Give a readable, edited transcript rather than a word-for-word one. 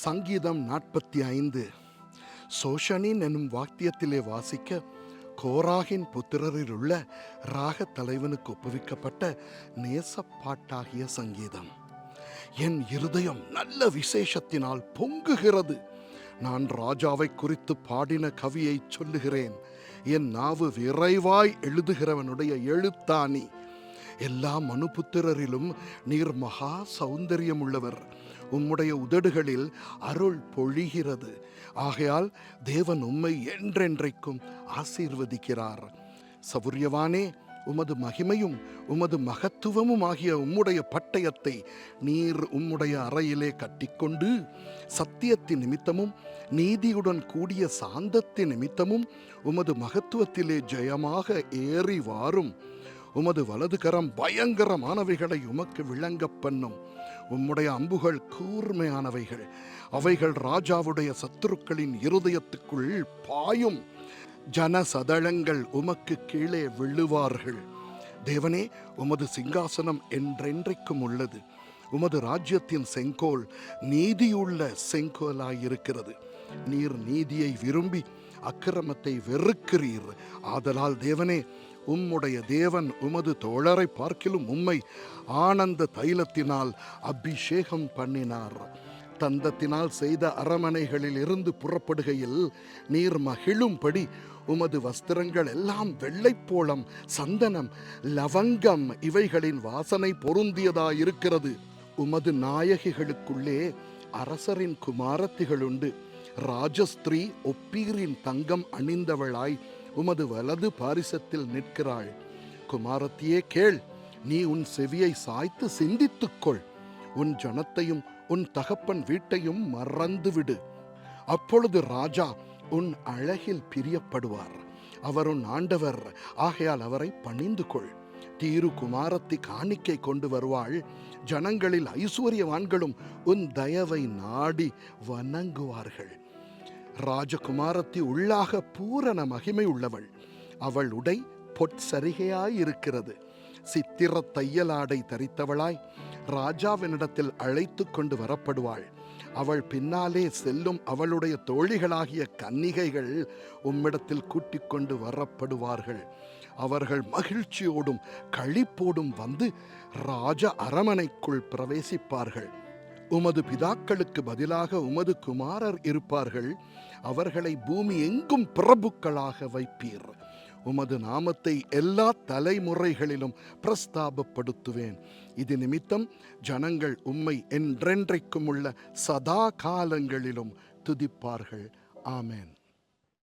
சங்கீதம் 45. சோஷனின் என்னும் வாக்கியத்திலே வாசிக்க கோராகின் புத்திரரில் உள்ள ராக தலைவனுக்கு ஒப்புவிக்கப்பட்ட நேசப்பாட்டாகிய சங்கீதம். என் இருதயம் நல்ல விசேஷத்தினால் பொங்குகிறது. நான் ராஜாவை குறித்து பாடின கவியை சொல்லுகிறேன். என் நாவு விரைவாய் எழுதுகிறவனுடைய எழுத்தாணி. எல்லா மனுபுத்திரரிலும் நீர் மகா சௌந்தரியம் உள்ளவர். உம்முடைய உதடுகளில் அருள் பொழிகிறது. ஆகையால் தேவன் உம்மை என்றென்றைக்கும் ஆசீர்வதிக்கிறார். சவுரியவானே, உமது மகிமையும் உமது மகத்துவமும் ஆகிய உம்முடைய பட்டயத்தை நீர் உம்முடைய அறையிலே கட்டிக்கொண்டு சத்தியத்தின் நிமித்தமும் நீதியுடன் கூடிய சாந்தத்தின் நிமித்தமும் உமது மகத்துவத்திலே ஜெயமாக ஏறி வாரும். உமது வலது கரம் பயங்கரமானவைகளை உமக்கு விளங்க பண்ணும். உம்முடைய அம்புகள் கூர்மையானவைகள். அவைகள் ராஜாவுடைய சத்துருக்களின் இருதயத்துக்குள் பாயும். ஜனசதளங்கள் உமக்கு கீழே விழுவார்கள். தேவனே, உமது சிங்காசனம் என்றென்றைக்கும் உள்ளது. உமது ராஜ்யத்தின் செங்கோல் நீதியுள்ள செங்கோலாயிருக்கிறது. நீர் நீதியை விரும்பி அக்கிரமத்தை வெறுக்கிறீர். ஆதலால் தேவனே, உம்முடைய தேவன் உமது தோழரை பார்க்கிலும் உம்மை ஆனந்த தைலத்தினால் அபிஷேகம் பண்ணினார். தந்தத்தினால் செய்த அரமனைகளில் இருந்து புறப்படுகையில் நீர் மகிழும்படி உமது வஸ்திரங்கள் எல்லாம் வெள்ளைப்போளம், சந்தனம், லவங்கம் இவைகளின் வாசனை பொருந்தியதாயிருக்கிறது. உமது நாயகிகளுக்குள்ளே அரசரின் குமாரத்திகளுண்டு. ராஜஸ்திரீ ஒப்பீரின் தங்கம் அணிந்தவளாய் உமது வலது பாரிசத்தில் நிற்கிறாள். குமாரத்தியே கேள், நீ உன் செவியை சாய்த்து சிந்தித்துக்கொள். உன் ஜனத்தையும் உன் தகப்பன் வீட்டையும் மறந்துவிடு. அப்பொழுது ராஜா உன் அழகில் பிரியப்படுவார். அவர் உன் ஆண்டவர், ஆகையால் அவரை பணிந்து கொள். தீரு குமாரத்தி காணிக்கை கொண்டு வருவாள். ஜனங்களில் ஐஸ்வர்யவான்களும் உன் தயவை நாடி வணங்குவார்கள். ராஜகுமாரத்தி உள்ளாக பூரண மகிமை உள்ளவள். அவள் உடை பொற்சரிகையாயிருக்கிறது. சித்திர தையலாடை தரித்தவளாய் ராஜாவினிடத்தில் அழைத்து கொண்டு வரப்படுவாள். அவள் பின்னாலே செல்லும் அவளுடைய தோழிகளாகிய கன்னிகைகள் உம்மிடத்தில் கூட்டிக் கொண்டு வரப்படுவார்கள். அவர்கள் மகிழ்ச்சியோடும் களிப்போடும் வந்து ராஜ அரமனைக்குள் பிரவேசிப்பார்கள். உமது பிதாக்களுக்கு பதிலாக உமது குமாரர் இருப்பார்கள். அவர்களை பூமி எங்கும் பிரபுக்களாக வைப்பீர். உமது நாமத்தை எல்லா தலைமுறைகளிலும் பிரஸ்தாபப்படுத்துவேன். இது நிமித்தம் ஜனங்கள் உம்மை என்றென்றைக்கும் உள்ள சதா காலங்களிலும் துதிப்பார்கள். ஆமென்.